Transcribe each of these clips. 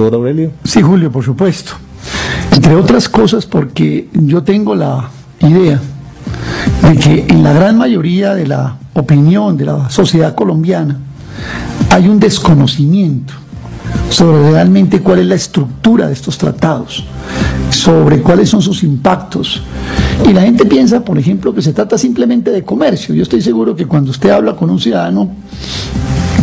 doctor Aurelio? Sí, Julio, por supuesto. Entre otras cosas porque yo tengo la idea de que en la gran mayoría de la opinión de la sociedad colombiana hay un desconocimiento sobre realmente cuál es la estructura de estos tratados, sobre cuáles son sus impactos. Y la gente piensa, por ejemplo, que se trata simplemente de comercio. Yo estoy seguro que cuando usted habla con un ciudadano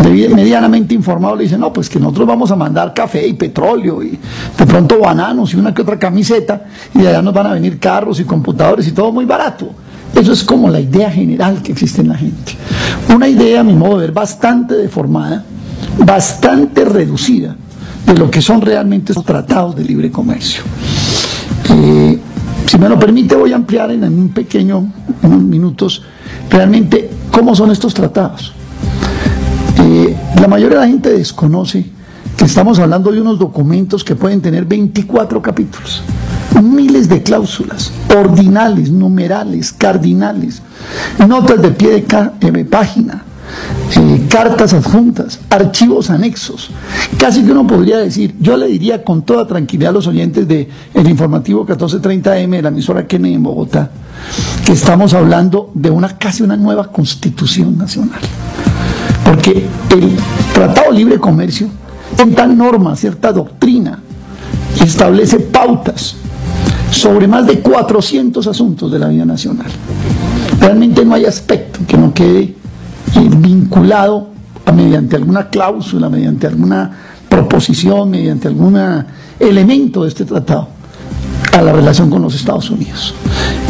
medianamente informado, le dice, no, pues que nosotros vamos a mandar café y petróleo y de pronto bananos y una que otra camiseta, y de allá nos van a venir carros y computadores y todo muy barato. Eso es como la idea general que existe en la gente. Una idea, a mi modo de ver, bastante deformada, bastante reducida de lo que son realmente esos tratados de libre comercio. Si me lo permite, voy a ampliar en unos minutos, realmente cómo son estos tratados. La mayoría de la gente desconoce que estamos hablando de unos documentos que pueden tener 24 capítulos, miles de cláusulas, ordinales, numerales, cardinales, notas de pie de página, cartas adjuntas, archivos anexos. Casi que uno podría decir, yo le diría con toda tranquilidad a los oyentes de el informativo 1430M de la emisora Kennedy en Bogotá, que estamos hablando de casi una nueva constitución nacional. Porque el Tratado de Libre Comercio cierta norma, cierta doctrina, establece pautas sobre más de 400 asuntos de la vida nacional. Realmente no hay aspecto que no quede vinculado mediante alguna cláusula, mediante alguna proposición, mediante algún elemento de este tratado a la relación con los Estados Unidos.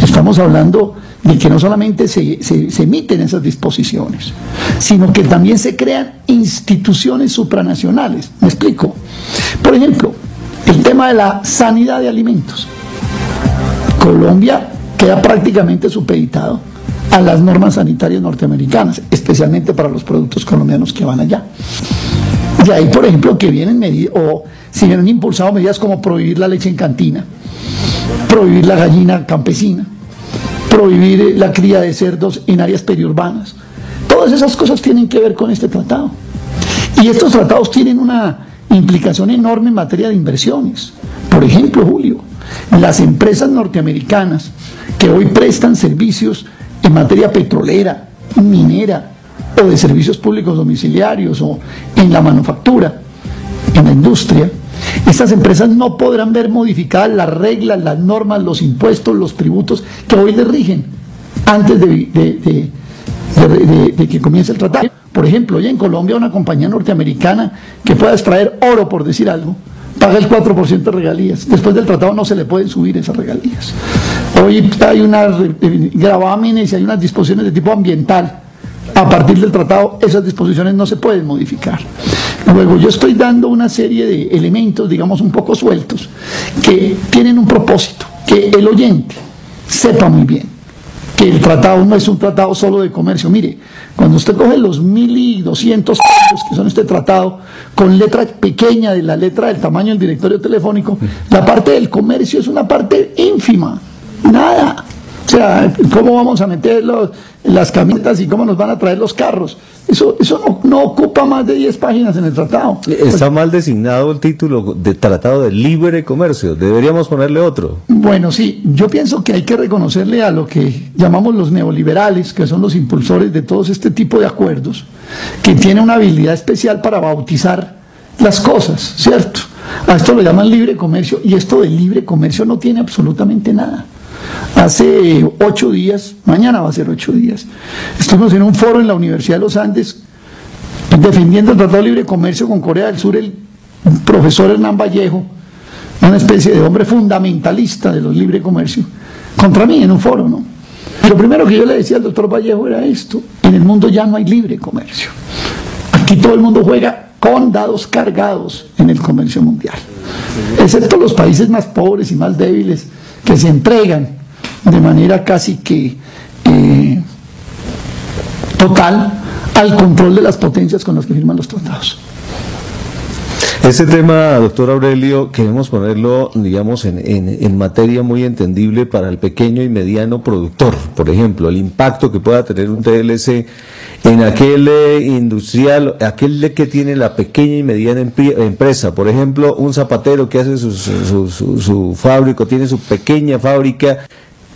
Estamos hablando de que no solamente se emiten esas disposiciones, sino que también se crean instituciones supranacionales. ¿Me explico? Por ejemplo, el tema de la sanidad de alimentos. Colombia queda prácticamente supeditado a las normas sanitarias norteamericanas, especialmente para los productos colombianos que van allá. De ahí, por ejemplo, que vienen medidas, o si vienen impulsado medidas como prohibir la leche en cantina, prohibir la gallina campesina, prohibir la cría de cerdos en áreas periurbanas. Todas esas cosas tienen que ver con este tratado. Y estos tratados tienen una implicación enorme en materia de inversiones. Por ejemplo, Julio, las empresas norteamericanas que hoy prestan servicios en materia petrolera, minera o de servicios públicos domiciliarios o en la manufactura, en la industria, estas empresas no podrán ver modificadas las reglas, las normas, los impuestos, los tributos que hoy les rigen antes de que comience el tratado. Por ejemplo, hoy en Colombia una compañía norteamericana que pueda extraer oro, por decir algo, paga el 4% de regalías. Después del tratado no se le pueden subir esas regalías. Hoy hay unas gravámenes y hay unas disposiciones de tipo ambiental. A partir del tratado esas disposiciones no se pueden modificar. Luego yo estoy dando una serie de elementos, digamos, un poco sueltos, que tienen un propósito, que el oyente sepa muy bien que el tratado no es un tratado solo de comercio. Mire, cuando usted coge los 1200 pasos que son este tratado, con letra pequeña de la letra del tamaño del directorio telefónico, la parte del comercio es una parte ínfima, nada. O sea, ¿cómo vamos a meter las camionetas y cómo nos van a traer los carros? Eso no ocupa más de 10 páginas en el tratado. Está mal designado el título de Tratado de Libre Comercio. Deberíamos ponerle otro. Bueno, sí, yo pienso que hay que reconocerle a lo que llamamos los neoliberales, que son los impulsores de todos este tipo de acuerdos, que tienen una habilidad especial para bautizar las cosas, ¿cierto? A esto lo llaman libre comercio, y esto del libre comercio no tiene absolutamente nada. Hace 8 días, mañana va a ser 8 días, estuvimos en un foro en la Universidad de los Andes defendiendo el Tratado de Libre Comercio con Corea del Sur, el profesor Hernán Vallejo, una especie de hombre fundamentalista de los libre comercio, contra mí en un foro, ¿no? Y lo primero que yo le decía al doctor Vallejo era esto: en el mundo ya no hay libre comercio. Aquí todo el mundo juega con dados cargados en el comercio mundial, excepto los países más pobres y más débiles, que se entregan de manera casi que total al control de las potencias con las que firman los tratados. Este tema, doctor Aurelio, queremos ponerlo, digamos, en materia muy entendible para el pequeño y mediano productor. Por ejemplo, el impacto que pueda tener un TLC en aquel industrial, aquel que tiene la pequeña y mediana empresa. Por ejemplo, un zapatero que hace su fábrica, tiene su pequeña fábrica.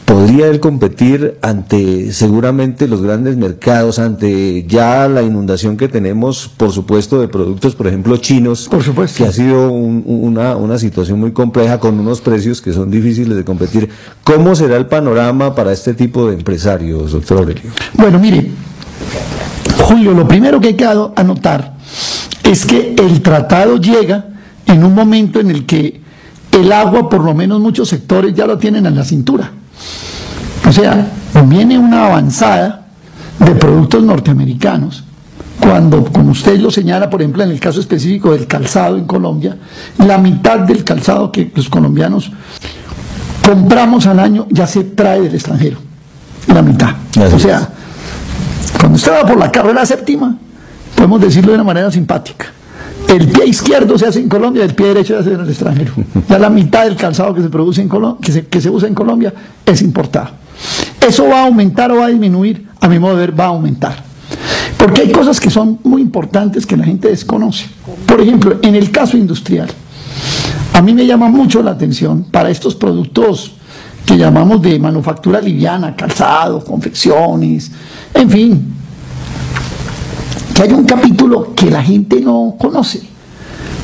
¿Podría él competir ante seguramente los grandes mercados, ante ya la inundación que tenemos, por supuesto, de productos, por ejemplo, chinos? Por supuesto. Que ha sido una situación muy compleja con unos precios que son difíciles de competir. ¿Cómo será el panorama para este tipo de empresarios, doctor Aurelio? Bueno, mire, Julio, lo primero que hay que anotar es que el tratado llega en un momento en el que el agua, por lo menos muchos sectores, ya lo tienen en la cintura. O sea, viene una avanzada de productos norteamericanos, cuando, como usted lo señala, por ejemplo, en el caso específico del calzado en Colombia, la mitad del calzado que los colombianos compramos al año ya se trae del extranjero, la mitad. O sea, cuando usted va por la carrera séptima, podemos decirlo de una manera simpática, el pie izquierdo se hace en Colombia, el pie derecho se hace en el extranjero. Ya la mitad del calzado que se produce en Colombia, que se usa en Colombia, es importado. ¿Eso va a aumentar o va a disminuir? A mi modo de ver, va a aumentar. Porque hay cosas que son muy importantes que la gente desconoce. Por ejemplo, en el caso industrial, a mí me llama mucho la atención para estos productos que llamamos de manufactura liviana, calzado, confecciones, en fin, que hay un capítulo que la gente no conoce.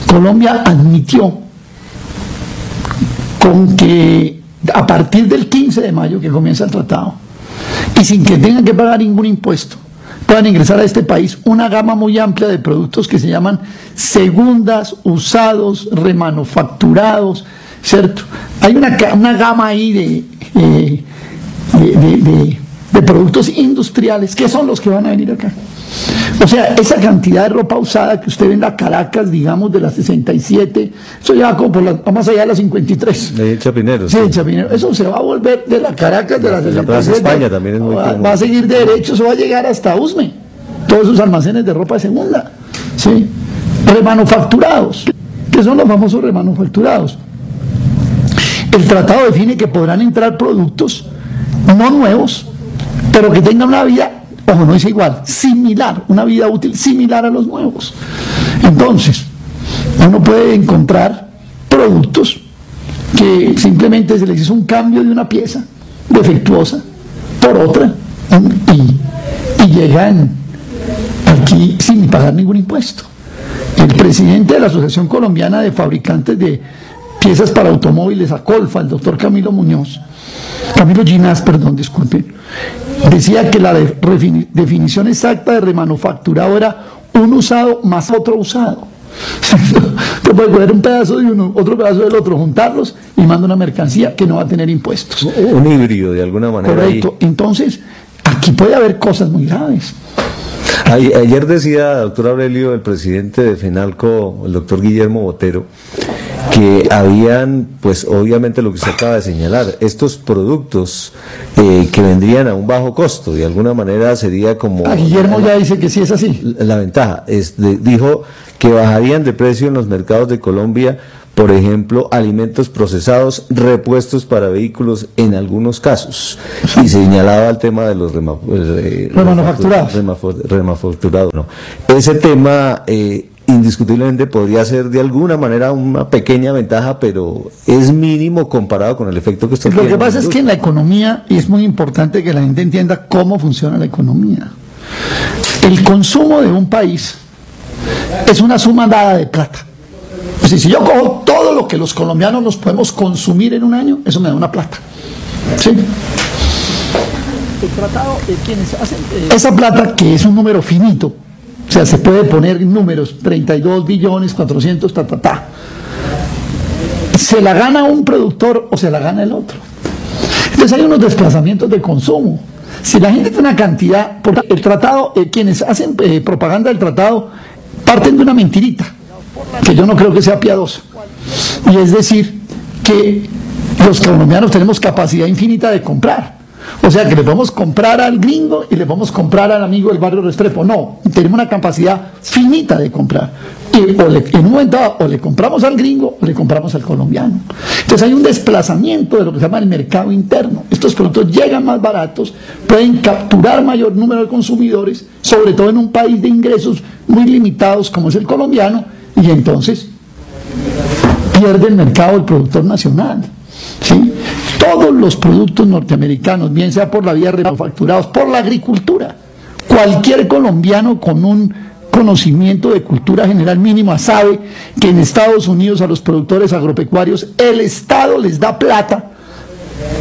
Colombia admitió con que a partir del 15 de mayo que comienza el tratado y sin que tengan que pagar ningún impuesto puedan ingresar a este país una gama muy amplia de productos que se llaman segundas, usados, remanufacturados, ¿cierto? Hay una gama ahí de productos industriales que son los que van a venir acá. O sea, esa cantidad de ropa usada que usted ve en la Caracas, digamos, de las 67, eso ya va como por más allá de las 53. De Chapinero. Sí, Chapinero. Eso se va a volver de la Caracas, de las 67. La Plaza España también es muy común. Va a seguir derecho, eso va a llegar hasta Usme. Todos esos almacenes de ropa de segunda. ¿Sí? Remanufacturados. ¿Qué son los famosos remanufacturados? El tratado define que podrán entrar productos no nuevos, pero que tengan una vida, ojo, no dice igual, similar, una vida útil similar a los nuevos. Entonces, uno puede encontrar productos que simplemente se les hizo un cambio de una pieza defectuosa por otra y llegan aquí sin pagar ningún impuesto. El presidente de la Asociación Colombiana de Fabricantes de Piezas para Automóviles, ACOLFA, el doctor Camilo Ginás, disculpen, decía que la definición exacta de remanufacturado era un usado más otro usado. Te puede coger un pedazo de uno, otro pedazo del otro, juntarlos y manda una mercancía que no va a tener impuestos. Un híbrido de alguna manera. Correcto. Ahí. Entonces, aquí puede haber cosas muy graves. Ayer decía, doctor Aurelio, el presidente de FENALCO, el doctor Guillermo Botero, que habían, pues obviamente lo que usted acaba de señalar, estos productos que vendrían a un bajo costo, de alguna manera sería como... Guillermo ya dice que sí es así. La ventaja, dijo que bajarían de precio en los mercados de Colombia, por ejemplo, alimentos procesados, repuestos para vehículos en algunos casos, y señalaba el tema de los remanufacturados. No. Ese tema... indiscutiblemente podría ser de alguna manera una pequeña ventaja, pero es mínimo comparado con el efecto que esto tiene. Lo que pasa es que en la economía, y es muy importante que la gente entienda cómo funciona la economía, el consumo de un país es una suma dada de plata. O sea, si yo cojo todo lo que los colombianos nos podemos consumir en un año, eso me da una plata. ¿Sí? El tratado, quienes hacen, esa plata, que es un número finito, o sea, se puede poner números, 32 billones, 400, ¿se la gana un productor o se la gana el otro? Entonces hay unos desplazamientos de consumo. Si la gente tiene una cantidad, porque el tratado, quienes hacen propaganda del tratado, parten de una mentirita, que yo no creo que sea piadosa. Y es decir, que los colombianos tenemos capacidad infinita de comprar. O sea que le podemos comprar al gringo y le podemos comprar al amigo del barrio Restrepo. No, tenemos una capacidad finita de comprar. Y en un momento dado, o le compramos al gringo o le compramos al colombiano. Entonces hay un desplazamiento de lo que se llama el mercado interno. Estos productos llegan más baratos, pueden capturar mayor número de consumidores, sobre todo en un país de ingresos muy limitados como es el colombiano, y entonces pierde el mercado el productor nacional. ¿Sí? Todos los productos norteamericanos, bien sea por la vía de manufacturados, por la agricultura, cualquier colombiano con un conocimiento de cultura general mínima sabe que en Estados Unidos a los productores agropecuarios el Estado les da plata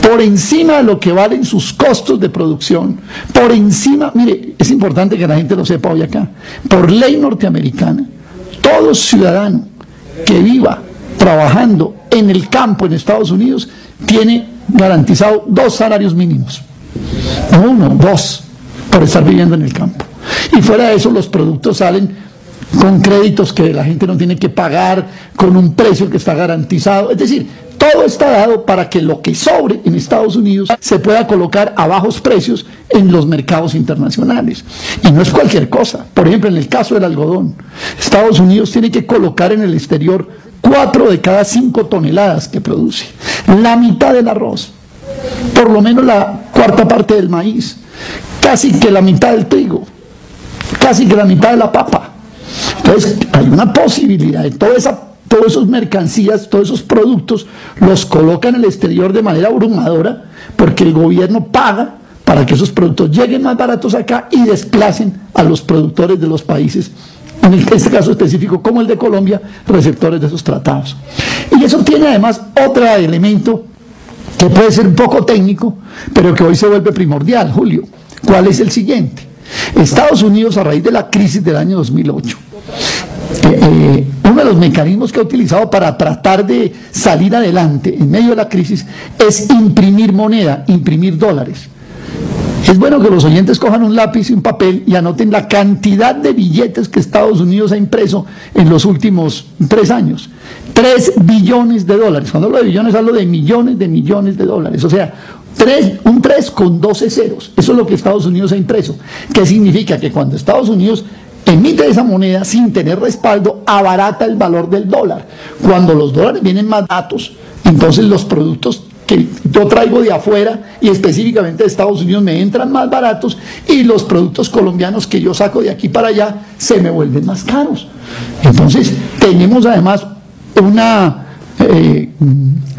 por encima de lo que valen sus costos de producción, por encima, mire, es importante que la gente lo sepa hoy acá, por ley norteamericana, todo ciudadano que viva trabajando en el campo en Estados Unidos tiene garantizado 2 salarios mínimos, no 1, 2, por estar viviendo en el campo. Y fuera de eso los productos salen con créditos que la gente no tiene que pagar, con un precio que está garantizado, es decir, todo está dado para que lo que sobre en Estados Unidos se pueda colocar a bajos precios en los mercados internacionales. Y no es cualquier cosa. Por ejemplo, en el caso del algodón, Estados Unidos tiene que colocar en el exterior 4 de cada 5 toneladas que produce, la mitad del arroz, por lo menos la cuarta parte del maíz, casi que la mitad del trigo, casi que la mitad de la papa. Entonces hay una posibilidad de todas esas mercancías, todos esos productos los colocan en el exterior de manera abrumadora, porque el gobierno paga para que esos productos lleguen más baratos acá y desplacen a los productores de los países, en este caso específico como el de Colombia, receptores de esos tratados. Y eso tiene además otro elemento que puede ser un poco técnico, pero que hoy se vuelve primordial, Julio. ¿Cuál es el siguiente? Estados Unidos, a raíz de la crisis del año 2008, uno de los mecanismos que ha utilizado para tratar de salir adelante en medio de la crisis es imprimir moneda, imprimir dólares. Es bueno que los oyentes cojan un lápiz y un papel y anoten la cantidad de billetes que Estados Unidos ha impreso en los últimos 3 años. 3 billones de dólares. Cuando hablo de billones hablo de millones de dólares. O sea, un 3 con 12 ceros. Eso es lo que Estados Unidos ha impreso. ¿Qué significa? Que cuando Estados Unidos emite esa moneda sin tener respaldo, abarata el valor del dólar. Cuando los dólares vienen más baratos, entonces los productos que yo traigo de afuera y específicamente de Estados Unidos me entran más baratos, y los productos colombianos que yo saco de aquí para allá se me vuelven más caros. Entonces tenemos además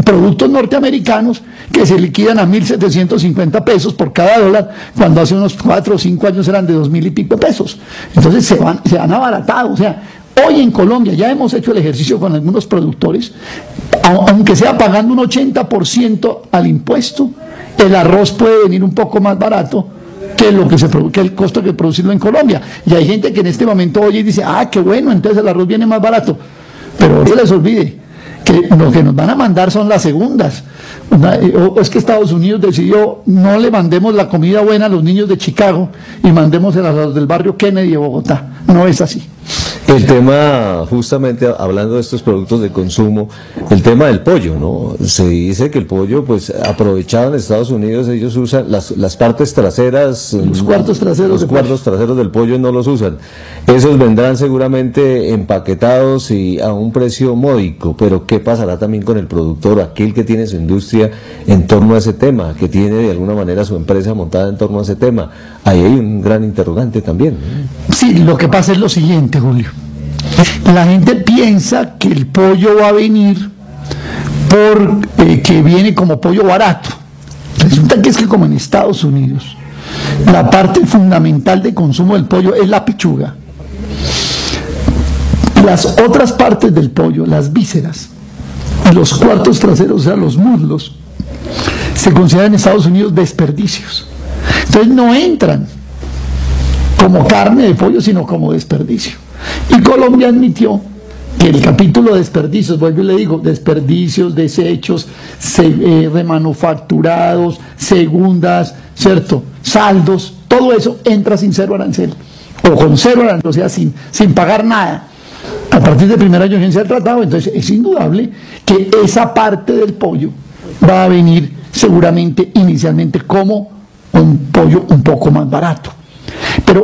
productos norteamericanos que se liquidan a 1.750 pesos por cada dólar, cuando hace unos 4 o 5 años eran de 2.000 y pico pesos. Entonces se han abaratado. O sea, hoy en Colombia ya hemos hecho el ejercicio con algunos productores, aunque sea pagando un 80% al impuesto, el arroz puede venir un poco más barato que el costo que producirlo en Colombia. Y hay gente que en este momento oye y dice, qué bueno, entonces el arroz viene más barato. Pero no se les olvide que lo que nos van a mandar son las segundas. O es que Estados Unidos decidió: no le mandemos la comida buena a los niños de Chicago y mandémosela a los del barrio Kennedy de Bogotá. No es así. El tema, justamente hablando de estos productos de consumo, el tema del pollo, ¿no? Se dice que el pollo, pues, aprovechado en Estados Unidos, ellos usan las partes traseras, los cuartos traseros del pollo no los usan. Esos vendrán seguramente empaquetados y a un precio módico, pero ¿qué pasará también con el productor, aquel que tiene su industria en torno a ese tema, que tiene de alguna manera su empresa montada en torno a ese tema? Ahí hay un gran interrogante también, ¿no? Sí, lo que pasa es lo siguiente, Julio. La gente piensa que el pollo va a venir que viene como pollo barato. Resulta que es que, como en Estados Unidos, la parte fundamental de consumo del pollo es la pechuga. Las otras partes del pollo, las vísceras y los cuartos traseros, o sea, los muslos, se consideran en Estados Unidos desperdicios. Entonces no entran como carne de pollo, sino como desperdicio. Y Colombia admitió que el capítulo de desperdicios, vuelvo y le digo, desperdicios, desechos, remanufacturados, segundas, ¿cierto?, saldos, todo eso entra sin 0 arancel, o con 0 arancel, o sea, sin pagar nada, a partir del primer año de vigencia del tratado. Entonces es indudable que esa parte del pollo va a venir seguramente inicialmente como un pollo un poco más barato. Pero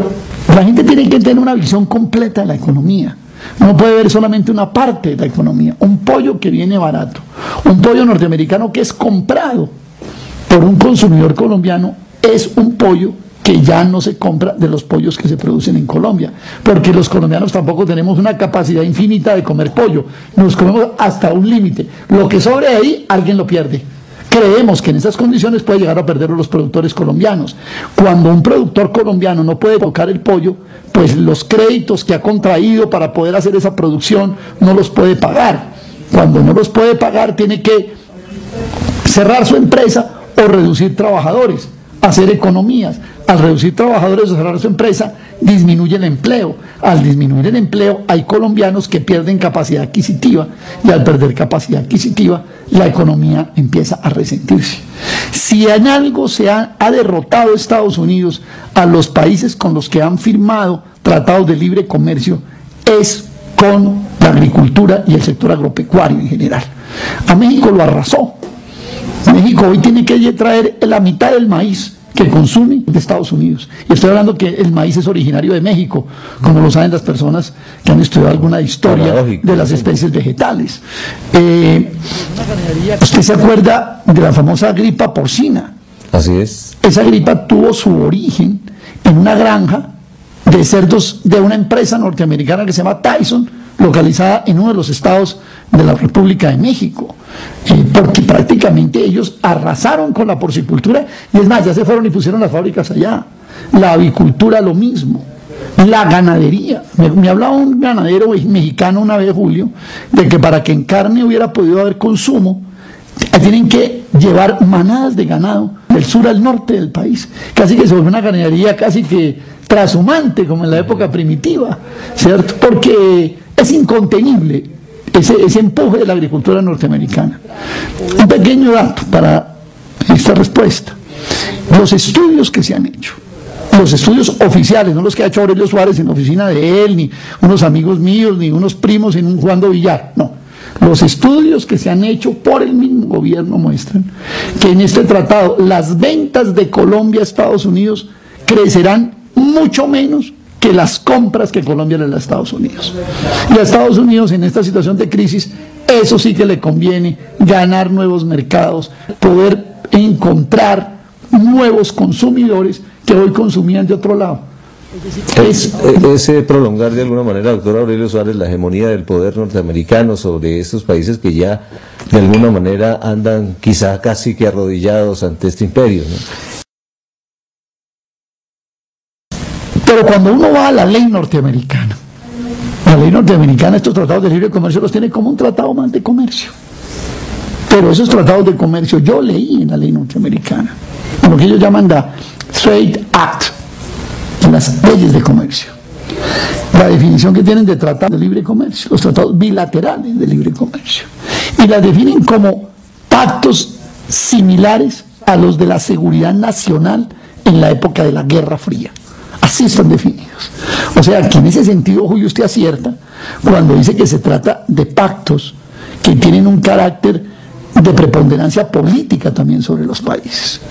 la gente tiene que tener una visión completa de la economía. No puede ver solamente una parte de la economía. Un pollo que viene barato, un pollo norteamericano que es comprado por un consumidor colombiano, es un pollo que ya no se compra de los pollos que se producen en Colombia, porque los colombianos tampoco tenemos una capacidad infinita de comer pollo, nos comemos hasta un límite, lo que sobre ahí alguien lo pierde. Creemos que en esas condiciones puede llegar a perder los productores colombianos. Cuando un productor colombiano no puede tocar el pollo, pues los créditos que ha contraído para poder hacer esa producción no los puede pagar. Cuando no los puede pagar, tiene que cerrar su empresa o reducir trabajadores, hacer economías. Al reducir trabajadores o cerrar su empresa, disminuye el empleo. Al disminuir el empleo, hay colombianos que pierden capacidad adquisitiva, y al perder capacidad adquisitiva, la economía empieza a resentirse. Si en algo se ha derrotado Estados Unidos a los países con los que han firmado tratados de libre comercio, es con la agricultura y el sector agropecuario en general. A México lo arrasó. México hoy tiene que traer la mitad del maíz que consume de Estados Unidos. Y estoy hablando que el maíz es originario de México, como lo saben las personas que han estudiado alguna historia de las especies vegetales. ¿Usted se acuerda de la famosa gripa porcina? Así es. Esa gripa tuvo su origen en una granja de cerdos de una empresa norteamericana que se llama Tyson, localizada en uno de los estados de la República de México, porque prácticamente ellos arrasaron con la porcicultura, y es más, ya se fueron y pusieron las fábricas allá. La avicultura lo mismo, la ganadería. Me hablaba un ganadero mexicano una vez, Julio, de que para que en carne hubiera podido haber consumo, tienen que llevar manadas de ganado del sur al norte del país. Casi que se vuelve una ganadería casi que trashumante, como en la época primitiva, ¿cierto? Porque es incontenible ese empuje de la agricultura norteamericana. Un pequeño dato para esta respuesta. Los estudios que se han hecho, los estudios oficiales, no los que ha hecho Aurelio Suárez en la oficina de él, ni unos amigos míos, ni unos primos en un Juan de Villar, no. Los estudios que se han hecho por el mismo gobierno muestran que en este tratado las ventas de Colombia a Estados Unidos crecerán mucho menos que las compras que Colombia le da a Estados Unidos. Y a Estados Unidos, en esta situación de crisis, eso sí que le conviene: ganar nuevos mercados, poder encontrar nuevos consumidores que hoy consumían de otro lado. Ese prolongar de alguna manera, doctor Aurelio Suárez, la hegemonía del poder norteamericano sobre estos países que ya de alguna manera andan quizá casi que arrodillados ante este imperio, ¿no? Pero cuando uno va a la ley norteamericana, estos tratados de libre comercio los tiene como un tratado más de comercio. Pero esos tratados de comercio yo leí en la ley norteamericana, en lo que ellos llaman la Trade Act, en las leyes de comercio. La definición que tienen de tratado de libre comercio, los tratados bilaterales de libre comercio. Y la definen como pactos similares a los de la seguridad nacional en la época de la Guerra Fría. Así están definidos. O sea, que en ese sentido, Julio, usted acierta cuando dice que se trata de pactos que tienen un carácter de preponderancia política también sobre los países.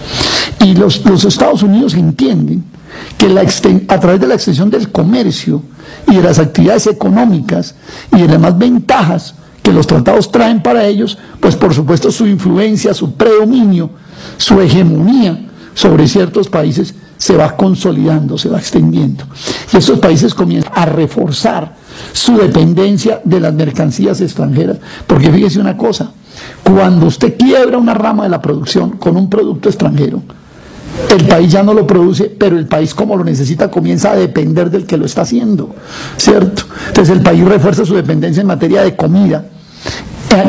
Y los Estados Unidos entienden que a través de la extensión del comercio y de las actividades económicas y de las demás ventajas que los tratados traen para ellos, pues por supuesto su influencia, su predominio, su hegemonía sobre ciertos países se va consolidando, se va extendiendo. Y estos países comienzan a reforzar su dependencia de las mercancías extranjeras, porque fíjese una cosa: cuando usted quiebra una rama de la producción con un producto extranjero, el país ya no lo produce, pero el país, como lo necesita, comienza a depender del que lo está haciendo, ¿cierto? Entonces el país refuerza su dependencia en materia de comida,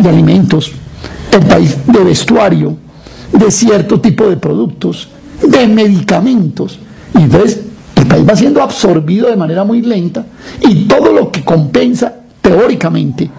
de alimentos, el país de vestuario, de cierto tipo de productos, de medicamentos. Y entonces el país va siendo absorbido de manera muy lenta, y todo lo que compensa teóricamente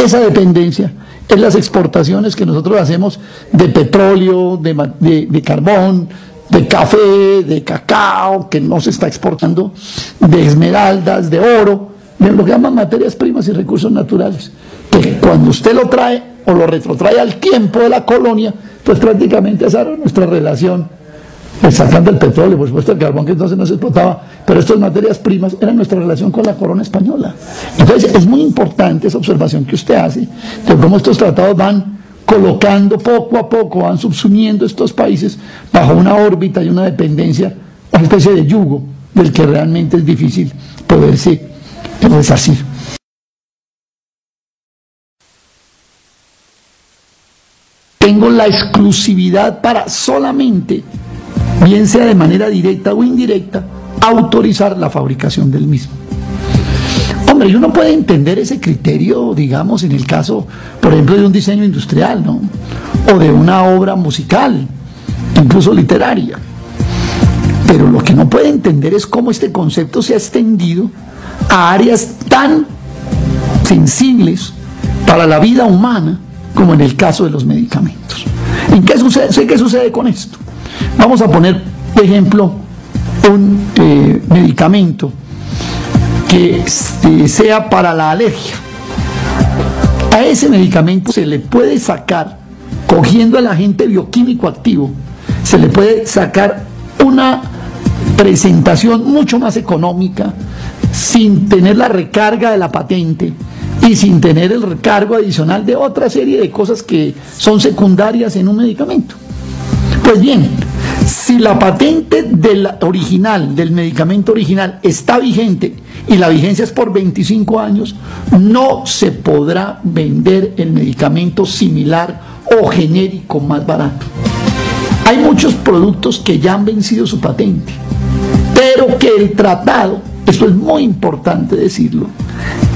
esa dependencia es las exportaciones que nosotros hacemos de petróleo, de carbón, de café, de cacao, que no se está exportando, de esmeraldas, de oro, de lo que llaman materias primas y recursos naturales, que cuando usted lo trae o lo retrotrae al tiempo de la colonia, pues prácticamente esa era nuestra relación sacando el petróleo, por supuesto el carbón que entonces no se explotaba, pero estas materias primas eran nuestra relación con la corona española. Entonces es muy importante esa observación que usted hace, de cómo estos tratados van colocando poco a poco, van subsumiendo estos países bajo una órbita y una dependencia, una especie de yugo del que realmente es difícil poderse resarcir. Tengo la exclusividad para solamente, bien sea de manera directa o indirecta, autorizar la fabricación del mismo. Hombre, y uno puede entender ese criterio, digamos, en el caso, por ejemplo, de un diseño industrial, ¿no? O de una obra musical, incluso literaria. Pero lo que no puede entender es cómo este concepto se ha extendido a áreas tan sensibles para la vida humana como en el caso de los medicamentos. ¿En qué sucede? ¿Qué sucede con esto? Vamos a poner, por ejemplo, un medicamento que sea para la alergia. A ese medicamento se le puede sacar, cogiendo el agente bioquímico activo, se le puede sacar una presentación mucho más económica, sin tener la recarga de la patente y sin tener el recargo adicional de otra serie de cosas que son secundarias en un medicamento. Pues bien, si la patente del medicamento original está vigente y la vigencia es por 25 años, no se podrá vender el medicamento similar o genérico más barato. Hay muchos productos que ya han vencido su patente, pero que el tratado, esto es muy importante decirlo,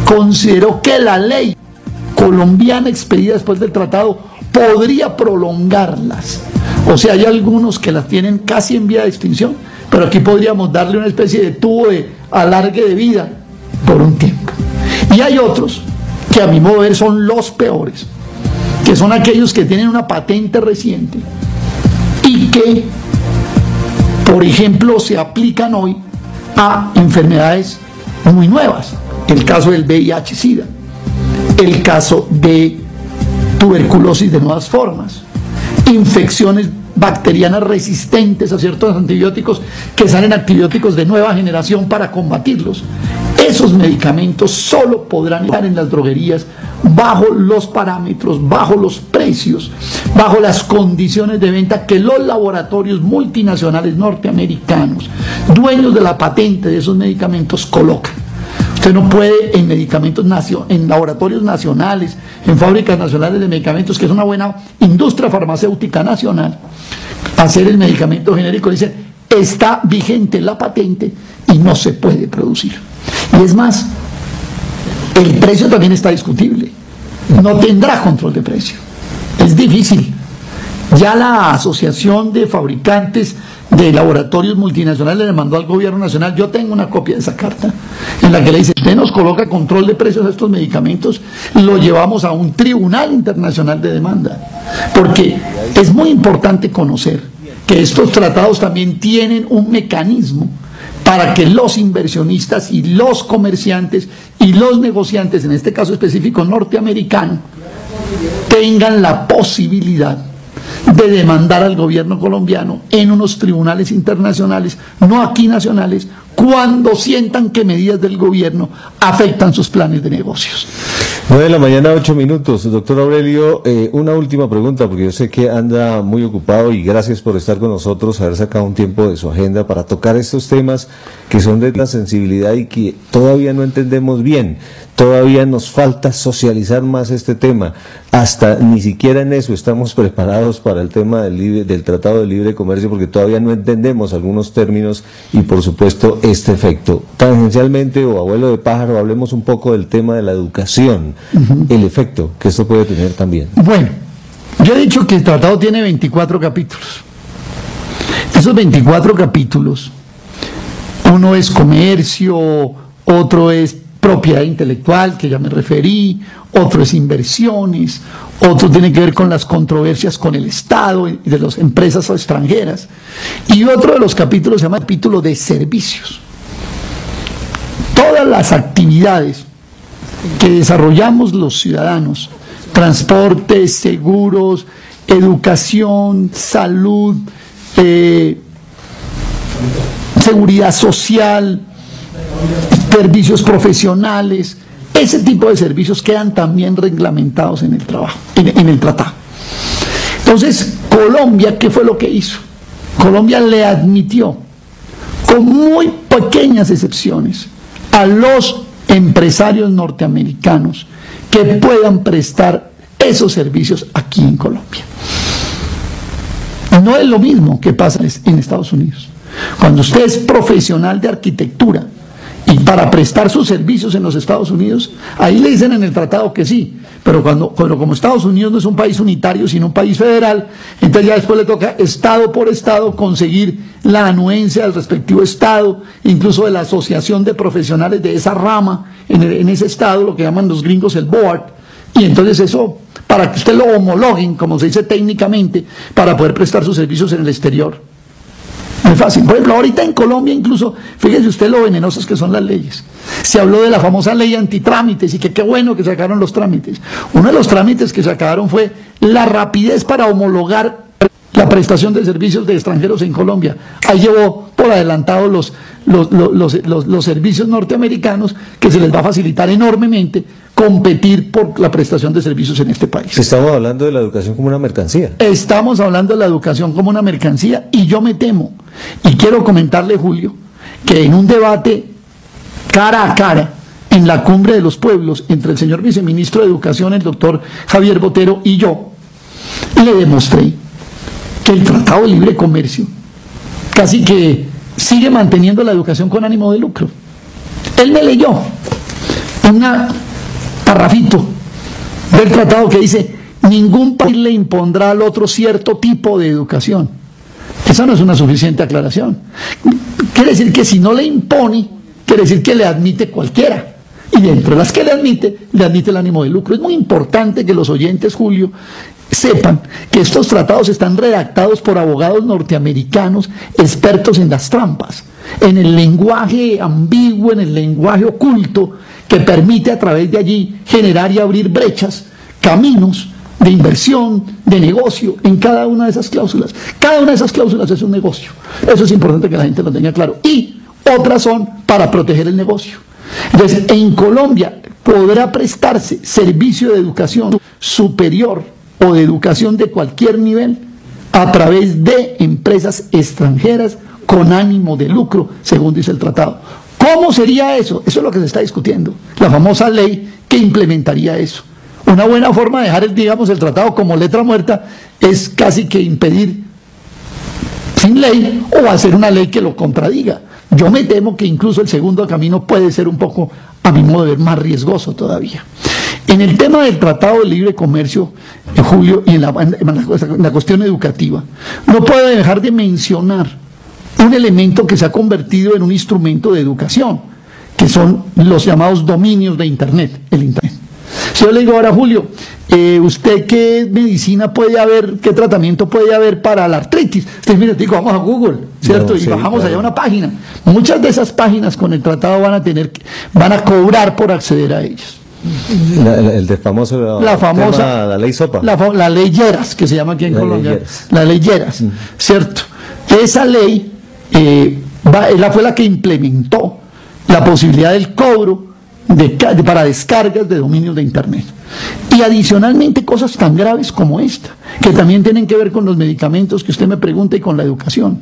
consideró que la ley colombiana expedida después del tratado podría prolongarlas. O sea, hay algunos que las tienen casi en vía de extinción, pero aquí podríamos darle una especie de tubo de alargue de vida por un tiempo. Y hay otros que a mi modo de ver son los peores, que son aquellos que tienen una patente reciente y que, por ejemplo, se aplican hoy a enfermedades muy nuevas. El caso del VIH-Sida, el caso de tuberculosis de nuevas formas, infecciones bacterianas resistentes a ciertos antibióticos que salen antibióticos de nueva generación para combatirlos. Esos medicamentos solo podrán estar en las droguerías bajo los parámetros, bajo los precios, bajo las condiciones de venta que los laboratorios multinacionales norteamericanos, dueños de la patente de esos medicamentos, colocan. Usted no puede en medicamentos en laboratorios nacionales, en fábricas nacionales de medicamentos, que es una buena industria farmacéutica nacional, hacer el medicamento genérico. Dicen, está vigente la patente y no se puede producir. Y es más, el precio también está discutible. No tendrá control de precio. Es difícil. Ya la Asociación de Fabricantes de Laboratorios Multinacionales le mandó al gobierno nacional, yo tengo una copia de esa carta, en la que le dice, usted nos coloca control de precios de estos medicamentos, lo llevamos a un tribunal internacional de demanda. Porque es muy importante conocer que estos tratados también tienen un mecanismo para que los inversionistas y los comerciantes y los negociantes, en este caso específico norteamericano, tengan la posibilidad de demandar al gobierno colombiano en unos tribunales internacionales, no aquí nacionales, cuando sientan que medidas del gobierno afectan sus planes de negocios. 9 de la mañana, 8 minutos. Doctor Aurelio, una última pregunta, porque yo sé que anda muy ocupado y gracias por estar con nosotros, haber sacado un tiempo de su agenda para tocar estos temas que son de la sensibilidad y que todavía no entendemos bien. Todavía nos falta socializar más este tema. Hasta ni siquiera en eso estamos preparados para el tema del Tratado de Libre Comercio, porque todavía no entendemos algunos términos y, por supuesto, este efecto. Tangencialmente, o abuelo de pájaro, hablemos un poco del tema de la educación, el efecto que esto puede tener también. Bueno, yo he dicho que el tratado tiene 24 capítulos. Esos 24 capítulos, uno es comercio, otro es propiedad intelectual, que ya me referí, otro es inversiones, otro tiene que ver con las controversias con el Estado y de las empresas extranjeras, y otro de los capítulos se llama capítulo de servicios. Todas las actividades que desarrollamos los ciudadanos, transporte, seguros, educación, salud, seguridad social, servicios profesionales, ese tipo de servicios quedan también reglamentados en el trabajo, en el tratado. Entonces, Colombia, ¿qué fue lo que hizo? Colombia le admitió, con muy pequeñas excepciones, a los empresarios norteamericanos que puedan prestar esos servicios aquí en Colombia. No es lo mismo que pasa en Estados Unidos. Cuando usted es profesional de arquitectura y para prestar sus servicios en los Estados Unidos, ahí le dicen en el tratado que sí, pero como Estados Unidos no es un país unitario, sino un país federal, entonces ya después le toca estado por estado conseguir la anuencia del respectivo estado, incluso de la asociación de profesionales de esa rama en ese estado, lo que llaman los gringos el board, y entonces eso, para que usted lo homologuen, como se dice técnicamente, para poder prestar sus servicios en el exterior. Muy fácil. Por ejemplo, ahorita en Colombia incluso, fíjese usted lo venenosas que son las leyes. Se habló de la famosa ley antitrámites y que qué bueno que sacaron los trámites. Uno de los trámites que sacaron fue la rapidez para homologar la prestación de servicios de extranjeros en Colombia. Ahí llevó por adelantado los servicios norteamericanos, que se les va a facilitar enormemente competir por la prestación de servicios en este país. Estamos hablando de la educación como una mercancía. Estamos hablando de la educación como una mercancía, y yo me temo, y quiero comentarle, Julio, que en un debate cara a cara en la Cumbre de los Pueblos entre el señor viceministro de Educación, el doctor Javier Botero, y yo, le demostré que el Tratado de Libre Comercio casi que sigue manteniendo la educación con ánimo de lucro. Él me leyó un parrafito del tratado que dice: ningún país le impondrá al otro cierto tipo de educación. Esa no es una suficiente aclaración. Quiere decir que si no le impone, quiere decir que le admite cualquiera. Y dentro de las que le admite el ánimo de lucro. Es muy importante que los oyentes, Julio, sepan que estos tratados están redactados por abogados norteamericanos expertos en las trampas, en el lenguaje ambiguo, en el lenguaje oculto, que permite a través de allí generar y abrir brechas, caminos de inversión, de negocio, en cada una de esas cláusulas. Cada una de esas cláusulas es un negocio. Eso es importante que la gente lo tenga claro. Y otras son para proteger el negocio. Entonces, en Colombia podrá prestarse servicio de educación superior o de educación de cualquier nivel a través de empresas extranjeras con ánimo de lucro, según dice el tratado. ¿Cómo sería eso? Eso es lo que se está discutiendo. La famosa ley que implementaría eso. Una buena forma de dejar, digamos, el tratado como letra muerta es casi que impedir sin ley o hacer una ley que lo contradiga. Yo me temo que incluso el segundo camino puede ser un poco, a mi modo de ver, más riesgoso todavía. En el tema del Tratado de Libre Comercio, Julio, y en la cuestión educativa, no puedo dejar de mencionar un elemento que se ha convertido en un instrumento de educación, que son los llamados dominios de Internet, el Internet. Si yo le digo ahora, Julio, ¿usted qué medicina puede haber, qué tratamiento puede haber para la artritis? Usted mira, digo, vamos a Google, ¿cierto? No, sí, y bajamos allá una página. Muchas de esas páginas con el tratado van a cobrar por acceder a ellas. La ley SOPA. La ley Lleras, que se llama aquí en Colombia. La ley Lleras, ¿cierto? Esa ley fue la que implementó la posibilidad del cobro para descargas de dominios de Internet. Y adicionalmente cosas tan graves como esta, que también tienen que ver con los medicamentos que usted me pregunta y con la educación.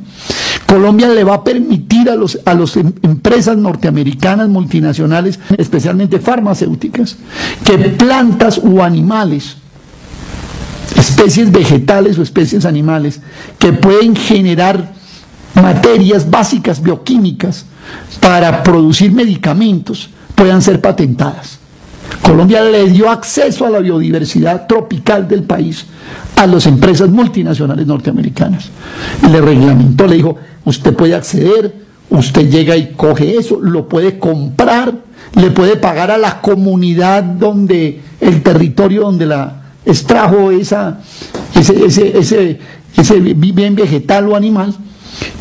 Colombia le va a permitir a las empresas norteamericanas multinacionales, especialmente farmacéuticas, que plantas o animales, especies vegetales o especies animales, que pueden generar materias básicas bioquímicas para producir medicamentos, puedan ser patentadas. Colombia le dio acceso a la biodiversidad tropical del país a las empresas multinacionales norteamericanas. Le reglamentó, le dijo, usted puede acceder, usted llega y coge eso, lo puede comprar, le puede pagar a la comunidad donde, el territorio donde la extrajo ese bien vegetal o animal,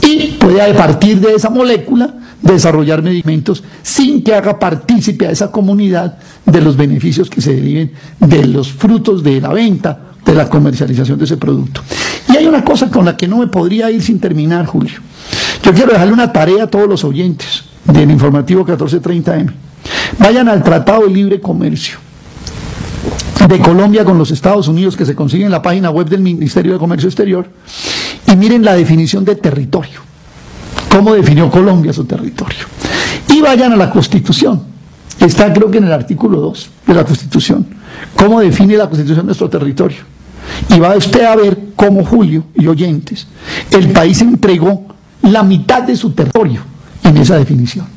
y puede a partir de esa molécula desarrollar medicamentos sin que haga partícipe a esa comunidad de los beneficios que se deriven de los frutos de la venta, de la comercialización de ese producto. Y hay una cosa con la que no me podría ir sin terminar, Julio. Yo quiero dejarle una tarea a todos los oyentes del informativo 1430M. Vayan al Tratado de Libre Comercio de Colombia con los Estados Unidos, que se consigue en la página web del Ministerio de Comercio Exterior, y miren la definición de territorio, cómo definió Colombia su territorio. Y vayan a la Constitución, está creo que en el artículo 2 de la Constitución, cómo define la Constitución nuestro territorio. Y va usted a ver cómo, Julio y oyentes, el país entregó la mitad de su territorio en esa definición.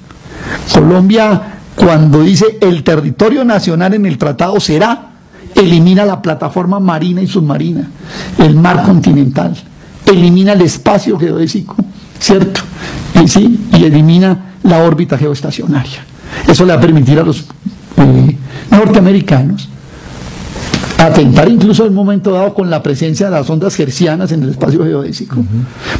Colombia, cuando dice el territorio nacional en el tratado será, elimina la plataforma marina y submarina, el mar continental, elimina el espacio geodésico, ¿cierto? Y elimina la órbita geoestacionaria. Eso le va a permitir a los norteamericanos atentar incluso en un momento dado con la presencia de las ondas hertzianas en el espacio geodésico,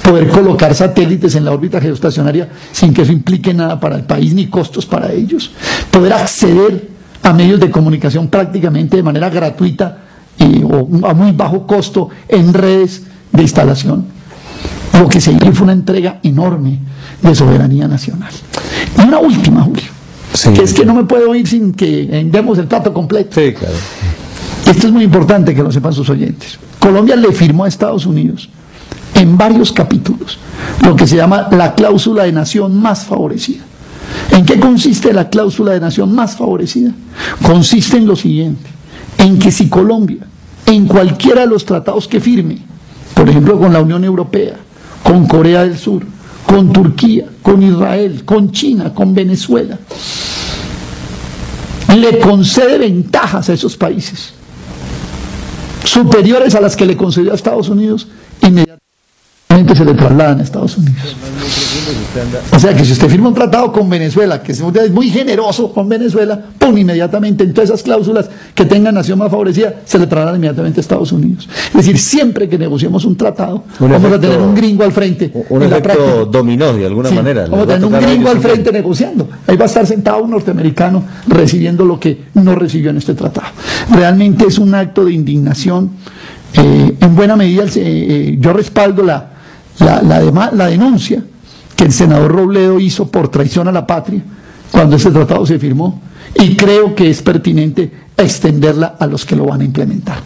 poder colocar satélites en la órbita geoestacionaria sin que eso implique nada para el país ni costos para ellos, poder acceder a medios de comunicación prácticamente de manera gratuita o a muy bajo costo en redes de instalación. Lo que se hizo fue una entrega enorme de soberanía nacional. Y una última, Julio, sí, que es que no me puedo ir sin que demos el plato completo. Sí, claro. Esto es muy importante que lo sepan sus oyentes. Colombia le firmó a Estados Unidos en varios capítulos lo que se llama la cláusula de nación más favorecida. ¿En qué consiste la cláusula de nación más favorecida? Consiste en lo siguiente, en que si Colombia, en cualquiera de los tratados que firme, por ejemplo con la Unión Europea, con Corea del Sur, con Turquía, con Israel, con China, con Venezuela, le concede ventajas a esos países superiores a las que le concedió a Estados Unidos, inmediatamente se le trasladan a Estados Unidos. O sea que si usted firma un tratado con Venezuela, que es muy generoso con Venezuela, pum, inmediatamente en todas esas cláusulas que tenga nación más favorecida, se le trasladan inmediatamente a Estados Unidos. Es decir, siempre que negociemos un tratado, vamos a tener un gringo al frente. Un efecto dominó de alguna manera. Vamos a tener un gringo al frente negociando. Ahí va a estar sentado un norteamericano recibiendo lo que no recibió en este tratado. Realmente es un acto de indignación. En buena medida yo respaldo la denuncia que el senador Robledo hizo por traición a la patria cuando ese tratado se firmó, y creo que es pertinente extenderla a los que lo van a implementar.